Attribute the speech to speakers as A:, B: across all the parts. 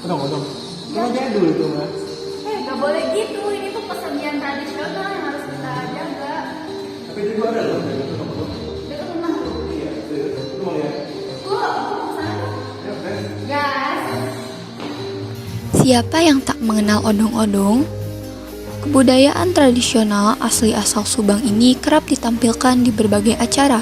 A: Odong-odong. Cuma jadul itu mah.
B: Nggak boleh gitu. Ini tuh kesenian tradisional yang harus kita jaga.
A: Tapi itu juga ada loh, odong-odong.
B: Dekat rumah lu.
A: Iya, itu mau lihat.
B: Aku kesana dong.
A: Ya, guys.
B: Gas.
C: Siapa yang tak mengenal odong-odong? Kebudayaan tradisional asli asal Subang ini kerap ditampilkan di berbagai acara,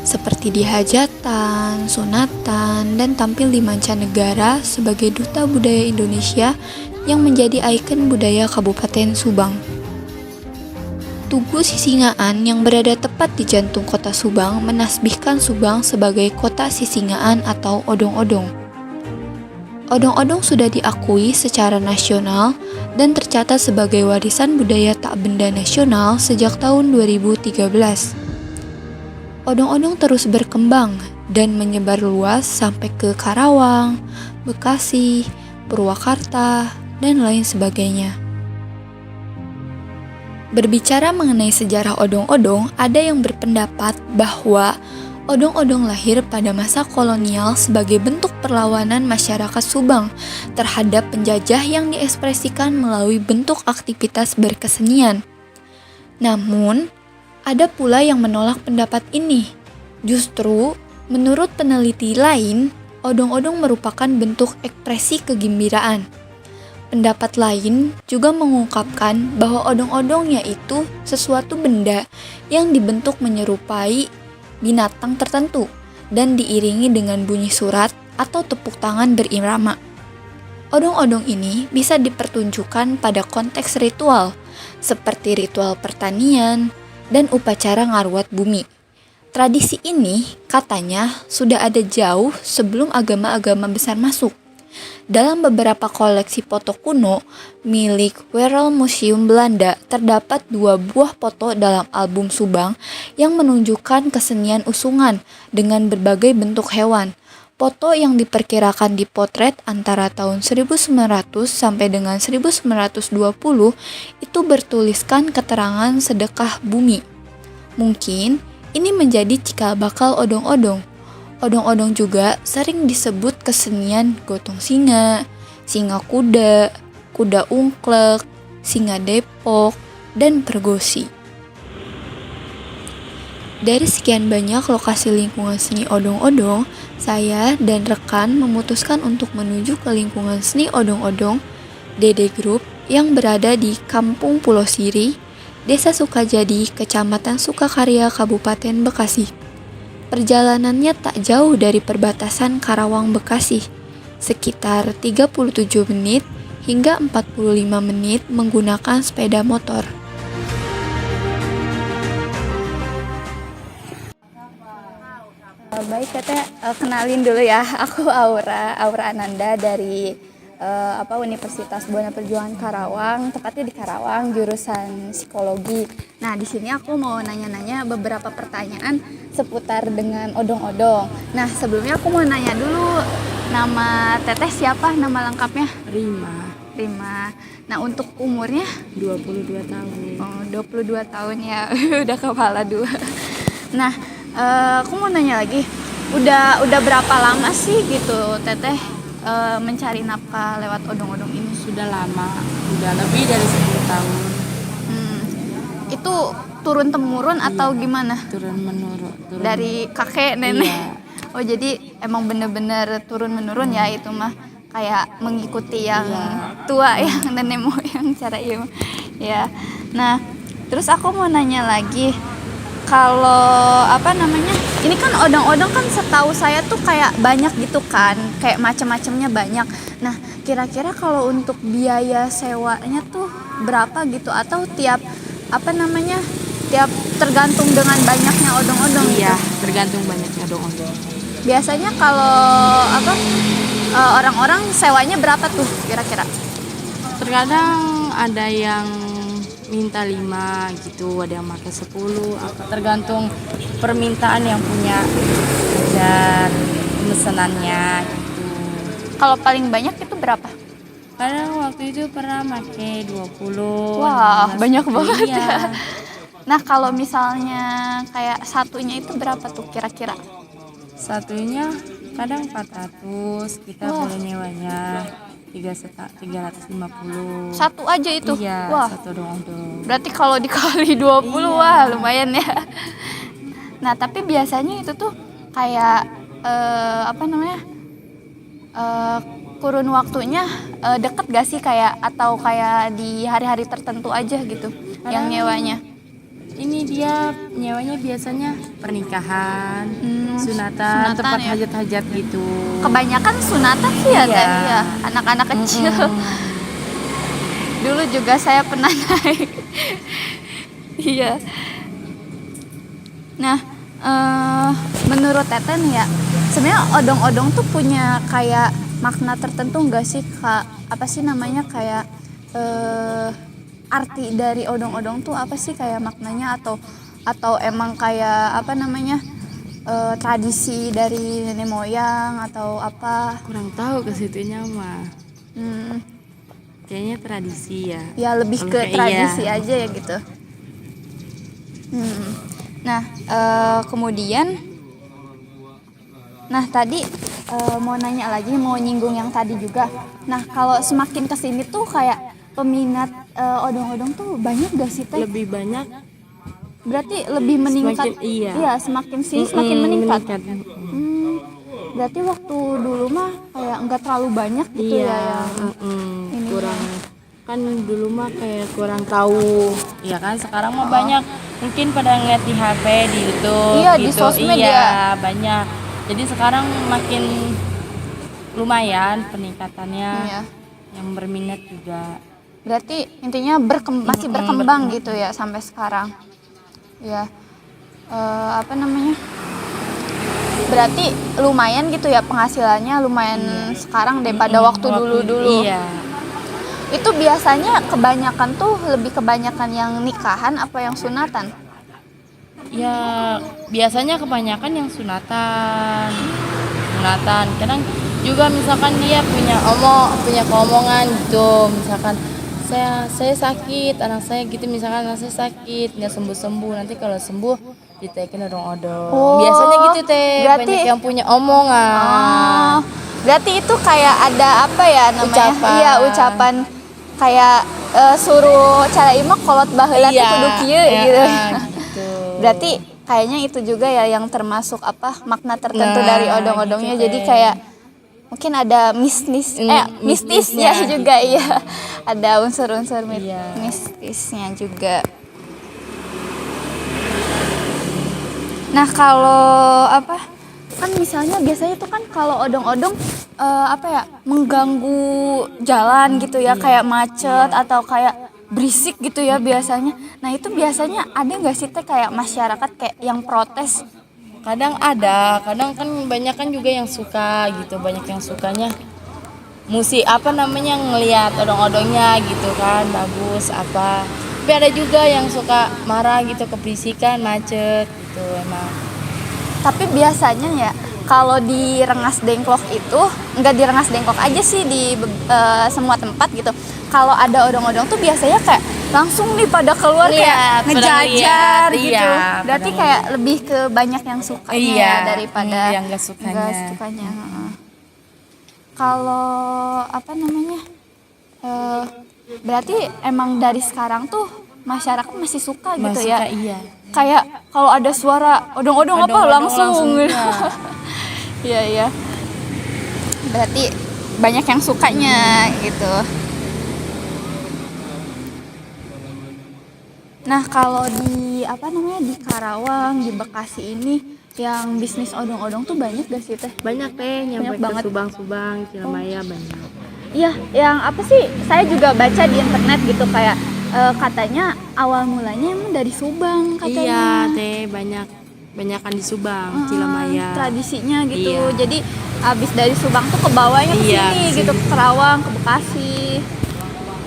C: seperti di hajatan, sunatan, dan tampil di mancanegara sebagai duta budaya Indonesia yang menjadi ikon budaya Kabupaten Subang. Tugu Sisingaan yang berada tepat di jantung kota Subang menasbihkan Subang sebagai kota sisingaan atau odong-odong. Odong-odong sudah diakui secara nasional dan tercatat sebagai warisan budaya tak benda nasional sejak tahun 2013. Odong-odong terus berkembang dan menyebar luas sampai ke Karawang, Bekasi, Purwakarta, dan lain sebagainya. Berbicara mengenai sejarah odong-odong, ada yang berpendapat bahwa odong-odong lahir pada masa kolonial sebagai bentuk perlawanan masyarakat Subang terhadap penjajah yang diekspresikan melalui bentuk aktivitas berkesenian. Namun, ada pula yang menolak pendapat ini. Justru, menurut peneliti lain, odong-odong merupakan bentuk ekspresi kegembiraan. Pendapat lain juga mengungkapkan bahwa odong-odong yaitu sesuatu benda yang dibentuk menyerupai binatang tertentu dan diiringi dengan bunyi surat atau tepuk tangan berirama. Odong-odong ini bisa dipertunjukkan pada konteks ritual, seperti ritual pertanian dan upacara ngaruat bumi. Tradisi ini katanya sudah ada jauh sebelum agama-agama besar masuk. Dalam beberapa koleksi foto kuno milik Wereld Museum Belanda terdapat 2 buah foto dalam album Subang yang menunjukkan kesenian usungan dengan berbagai bentuk hewan. Foto yang diperkirakan dipotret antara tahun 1900 sampai dengan 1920 itu bertuliskan keterangan sedekah bumi. Mungkin ini menjadi cikal bakal odong-odong. Odong-odong juga sering disebut kesenian gotong singa, singa kuda, kuda ungklek, singa Depok, dan pergosi. Dari sekian banyak lokasi lingkungan seni odong-odong, saya dan rekan memutuskan untuk menuju ke lingkungan seni odong-odong Dede Group yang berada di Kampung Pulau Siri, Desa Sukajadi, Kecamatan Sukakarya, Kabupaten Bekasi. Perjalanannya tak jauh dari perbatasan Karawang Bekasi, sekitar 37 menit hingga 45 menit menggunakan sepeda motor.
B: Baik, Teteh, kenalin dulu ya. Aku Aura Ananda dari Universitas Buana Perjuangan Karawang, tepatnya di Karawang, jurusan psikologi. Nah, di sini aku mau nanya-nanya beberapa pertanyaan seputar dengan odong-odong. Nah, sebelumnya aku mau nanya dulu, nama Teteh siapa, nama lengkapnya? Rima. Nah, untuk umurnya?
D: 22 tahun.
B: Oh, 22 tahun ya. Udah kepala 2. Nah, aku mau nanya lagi, udah berapa lama sih gitu Teteh mencari nafkah lewat odong-odong ini?
D: Sudah lama, udah lebih dari 10 tahun.
B: Itu turun temurun atau gimana?
D: Turun menurun.
B: Dari kakek nenek?
D: Iya.
B: Oh, jadi emang bener-bener turun menurun ya itu mah, kayak mengikuti yang tua yang nenek moyang cara itu ya. Nah, terus aku mau nanya lagi, kalau ini kan odong-odong kan setahu saya tuh kayak banyak gitu kan, kayak macam-macamnya banyak. Nah, kira-kira kalau untuk biaya sewanya tuh berapa gitu, atau tiap tergantung dengan banyaknya odong-odong?
D: Iya,
B: gitu?
D: tergantung banyaknya odong-odong.
B: Biasanya kalau orang-orang sewanya berapa tuh kira-kira?
D: Terkadang ada yang minta 5 gitu, ada yang pakai 10, tergantung permintaan yang punya dan pemesanannya gitu.
B: Kalau paling banyak itu berapa?
D: Kadang waktu itu pernah pakai 20.
B: Wah,
D: 15.
B: banyak banget
D: Iya.
B: ya. Nah, kalau misalnya kayak satunya itu berapa tuh kira-kira?
D: Satunya kadang 400, kita boleh nyewanya. 350.
B: Satu aja itu.
D: Iya,
B: Wah,
D: satu odong-odong.
B: berarti kalau dikali 20 wah lumayan ya. Nah, tapi biasanya itu tuh kayak apa namanya? Kurun waktunya deket gak sih kayak atau kayak di hari-hari tertentu aja gitu yang nyewanya?
D: Ini dia nyewanya biasanya pernikahan, sunatan,
B: sunatan
D: tempat
B: ya.
D: hajat-hajat gitu.
B: Kebanyakan sunatan sih ya,
D: Iya.
B: Teh, ya, anak-anak kecil. Dulu juga saya pernah naik. Iya. Nah, menurut Teten ya, sebenarnya odong-odong tuh punya kayak makna tertentu nggak sih, Kak? Apa sih namanya kayak arti dari odong-odong tuh apa sih kayak maknanya atau emang kayak apa namanya tradisi dari nenek moyang atau apa?
D: Kurang tahu ke situnya mah.
B: Hmm,
D: Kayaknya tradisi ya.
B: ya lebih
D: Kalau
B: ke
D: kayak
B: tradisi
D: iya.
B: aja ya gitu. Hmm. Nah, kemudian, nah tadi mau nanya lagi, mau nyinggung yang tadi juga. Nah, kalau semakin kesini tuh kayak peminat odong-odong tuh banyak gak sih, Teh?
D: Lebih banyak.
B: Berarti lebih meningkat.
D: Semakin- iya.
B: Iya, semakin sini semakin meningkat.
D: meningkat.
B: Berarti waktu dulu mah kayak enggak terlalu banyak gitu
D: Iya,
B: ya yang ininya.
D: kurang kan dulu mah kayak kurang tahu. Iya kan sekarang mah banyak mungkin pada ngeliat di HP, di YouTube
B: Iya,
D: gitu.
B: di sosmed
D: iya,
B: ya.
D: banyak. Jadi sekarang makin lumayan peningkatannya.
B: Iya.
D: Yang berminat juga.
B: Berarti intinya masih berkembang gitu ya sampai sekarang. Ya, apa namanya? Berarti lumayan gitu ya penghasilannya, lumayan sekarang daripada waktu dulu-dulu.
D: Iya.
B: Itu biasanya kebanyakan tuh lebih kebanyakan yang nikahan apa yang sunatan?
D: Ya biasanya kebanyakan yang sunatan. Kadang juga misalkan dia punya keomongan gitu, misalkan saya sakit, anak saya gitu, misalkan anak saya sakit nggak sembuh nanti kalau sembuh ditekin odong-odong.
B: Oh,
D: Biasanya gitu Teh,
B: berarti-
D: banyak yang punya omongan.
B: Oh, berarti itu kayak ada apa ya namanya?
D: Ucapan.
B: Iya, ucapan kayak suruh cara imah kolot baheula teh kudu kieu gitu.
D: gitu.
B: Berarti kayaknya itu juga ya yang termasuk apa makna tertentu
D: Nah,
B: dari odong-odongnya.
D: gitu,
B: Jadi
D: Teh.
B: kayak mungkin ada mistisnya
D: mistisnya
B: juga iya. Ada unsur-unsur
D: Iya.
B: mistisnya juga. Nah, kalau apa? Kan misalnya biasanya tuh kan kalau odong-odong apa ya? Mengganggu jalan gitu ya, kayak macet atau kayak berisik gitu ya biasanya. Nah, itu biasanya ada nggak sih Teh kayak masyarakat kayak yang protes?
D: Kadang ada, kadang kan banyak kan juga yang suka gitu, banyak yang sukanya musik apa namanya ngelihat odong-odongnya gitu kan bagus apa. Tapi ada juga yang suka marah gitu, keberisikan, macet gitu emang.
B: Tapi biasanya ya kalau di Rengas Dengklok itu nggak di Rengas Dengklok aja sih, di semua tempat gitu. Kalau ada odong-odong tuh biasanya kayak langsung nih pada keluar kayak
D: Lihat, pada
B: ngejajar
D: lihat,
B: gitu.
D: iya,
B: Berarti
D: pada
B: kayak lebih ke banyak yang sukanya
D: Iya,
B: ya daripada
D: yang nggak sukanya.
B: nggak sukanya. Heeh. Kalau apa namanya? Berarti emang dari sekarang tuh masyarakat masih suka gitu
D: Masih
B: ya.
D: suka, iya.
B: Kayak kalau ada suara odong-odong apa
D: Odong-odong
B: langsung.
D: iya.
B: Iya, iya. Berarti banyak yang sukanya gitu. Nah, kalau di apa namanya di Karawang, di Bekasi ini yang bisnis odong-odong tuh banyak gak sih Teh?
D: Banyak Teh,
B: Banyak
D: nyampe
B: banget.
D: ke Subang, Cilemaya banyak.
B: Iya, yang apa sih? Saya juga baca di internet gitu kayak katanya awal mulanya emang dari Subang
D: Iya
B: katanya.
D: Teh, banyakan di Subang,
B: Heeh,
D: Cilemaya.
B: tradisinya gitu.
D: Iya.
B: Jadi abis dari Subang tuh ke bawahnya ke
D: Iya,
B: sini
D: ke
B: gitu,
D: sini.
B: ke Karawang, ke Bekasi.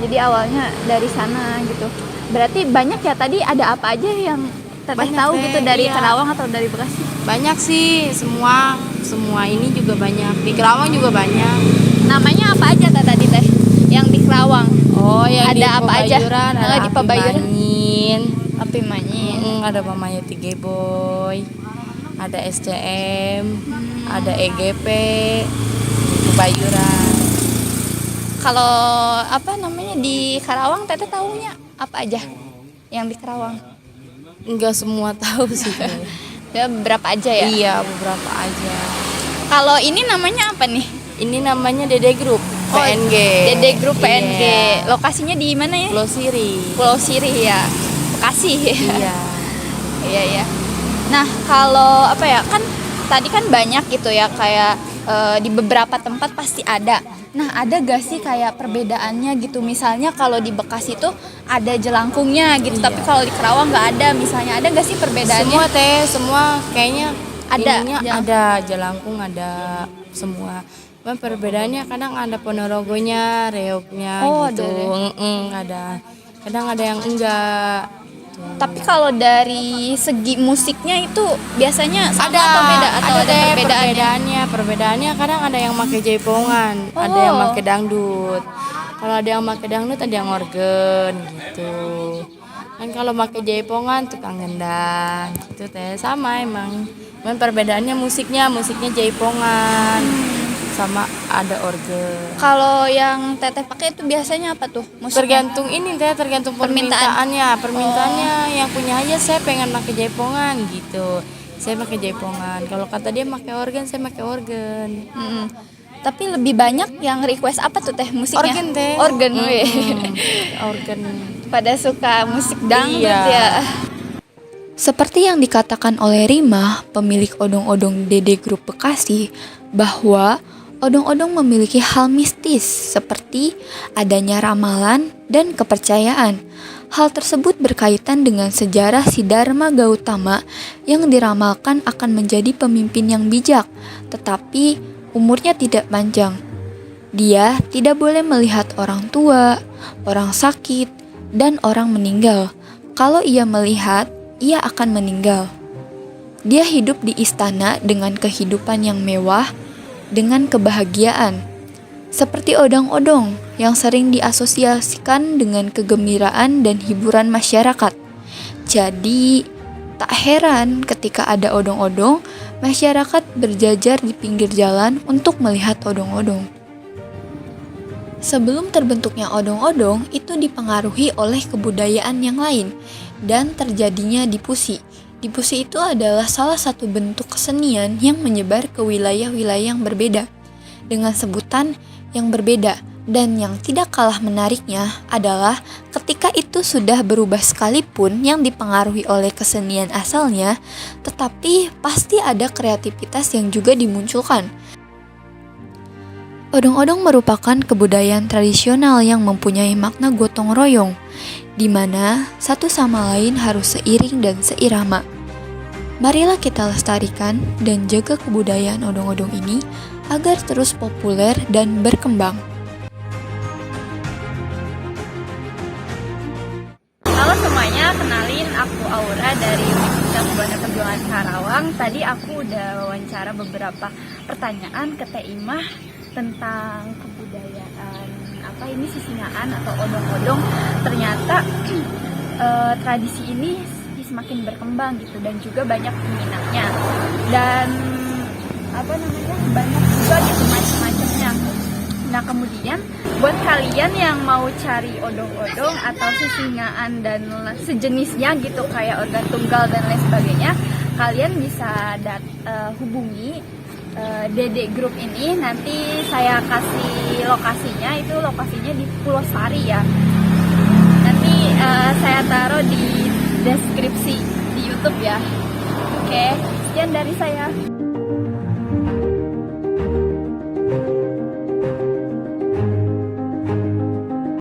B: Jadi awalnya dari sana gitu. Berarti banyak ya tadi, ada apa aja yang Teteh
D: Banyak,
B: tahu
D: Teh,
B: gitu dari
D: iya.
B: Karawang atau dari Bekasi?
D: Banyak sih, semua ini juga banyak. Di Kerawang juga banyak.
B: Namanya apa aja tadi Teh? Yang di Karawang.
D: Oh, yang
B: Ada
D: di
B: apa aja?
D: Pebayuran,
B: Kalau
D: ada
B: di
D: Api
B: Pebayuran?
D: Manyin.
B: Api Manyin.
D: Ada Mamaya Tiga Boy, ada SCM, ada EGP, Pebayuran.
B: Kalau apa namanya di Karawang, Teteh tahunya apa aja yang di Karawang?
D: Enggak semua tahu sih.
B: Ya berapa aja ya?
D: Iya, beberapa aja.
B: Kalau ini namanya apa nih?
D: Ini namanya Dede Group PNG.
B: Dede Group PNG.
D: Iya.
B: Lokasinya di mana ya?
D: Pulau Siri.
B: Pulau Siri ya. Bekasi.
D: Iya.
B: Iya ya. Nah, kalau apa ya? Kan tadi kan banyak gitu ya kayak di beberapa tempat pasti ada. Nah, ada gak sih kayak perbedaannya gitu? Misalnya kalau di Bekasi tuh ada jelangkungnya gitu,
D: Iya.
B: tapi kalau di Kerawang nggak ada. Misalnya ada gak sih perbedaannya?
D: Semua kayaknya
B: Ada,
D: ininya
B: jalan-
D: ada jelangkung, ada semua. Cuman perbedaannya kadang ada ponorogonya, reoknya
B: Oh,
D: gitu. Ada. Kadang ada yang enggak.
B: Tapi kalau dari segi musiknya itu biasanya sama atau beda atau ada
D: deh
B: perbedaannya?
D: perbedaannya kadang ada yang pakai jaipongan, ada yang pakai dangdut. Kalau ada yang pakai dangdut, ada yang organ gitu. Kan kalau pakai jaipongan tukang gendang gitu teh, sama emang. Cuman perbedaannya musiknya jaipongan sama ada organ.
B: Kalau yang Teteh pakai itu biasanya apa tuh? Musiknya?
D: Tergantung ini teh, tergantung permintaannya yang punya aja saya pengen pakai jaipongan gitu, saya pakai jaipongan. Kalau kata dia pakai organ, saya pakai organ.
B: Mm-mm. Tapi lebih banyak yang request apa tuh Teh musiknya?
D: Organ teh.
B: Organ weh.
D: Organ.
B: Pada suka musik dangdut
D: Iya.
B: ya.
C: Seperti yang dikatakan oleh Rima, pemilik odong-odong Dede Group Bekasi, bahwa odong-odong memiliki hal mistis seperti adanya ramalan dan kepercayaan. Hal tersebut berkaitan dengan sejarah si Dharma Gautama yang diramalkan akan menjadi pemimpin yang bijak, tetapi umurnya tidak panjang. Dia tidak boleh melihat orang tua, orang sakit, dan orang meninggal. Kalau ia melihat, ia akan meninggal. Dia hidup di istana dengan kehidupan yang mewah, dengan kebahagiaan, seperti odong-odong yang sering diasosiasikan dengan kegembiraan dan hiburan masyarakat. Jadi, tak heran ketika ada odong-odong, masyarakat berjajar di pinggir jalan untuk melihat odong-odong. Sebelum terbentuknya odong-odong, itu dipengaruhi oleh kebudayaan yang lain dan terjadinya dipusi. Dipusi itu adalah salah satu bentuk kesenian yang menyebar ke wilayah-wilayah yang berbeda dengan sebutan yang berbeda, dan yang tidak kalah menariknya adalah ketika itu sudah berubah sekalipun yang dipengaruhi oleh kesenian asalnya, tetapi pasti ada kreativitas yang juga dimunculkan. Odong-odong merupakan kebudayaan tradisional yang mempunyai makna gotong royong, di mana satu sama lain harus seiring dan seirama. Marilah kita lestarikan dan jaga kebudayaan odong-odong ini agar terus populer dan berkembang.
B: Halo semuanya, kenalin aku Aura dari Universitas Buana Perjuangan Karawang. Tadi aku udah wawancara beberapa pertanyaan ke Teh Imah tentang kebudayaan apa ini sisingaan atau odong-odong. Ternyata tradisi ini semakin berkembang gitu dan juga banyak peminatnya dan banyak juga gitu macam-macamnya. Nah kemudian buat kalian yang mau cari odong-odong atau sisingaan dan sejenisnya gitu kayak organ tunggal dan lain sebagainya, kalian bisa hubungi Dede Group ini. Nanti saya kasih lokasinya, itu lokasinya di Pulau Sari ya. Nanti saya taruh di deskripsi di YouTube ya. Oke, sekian dari saya.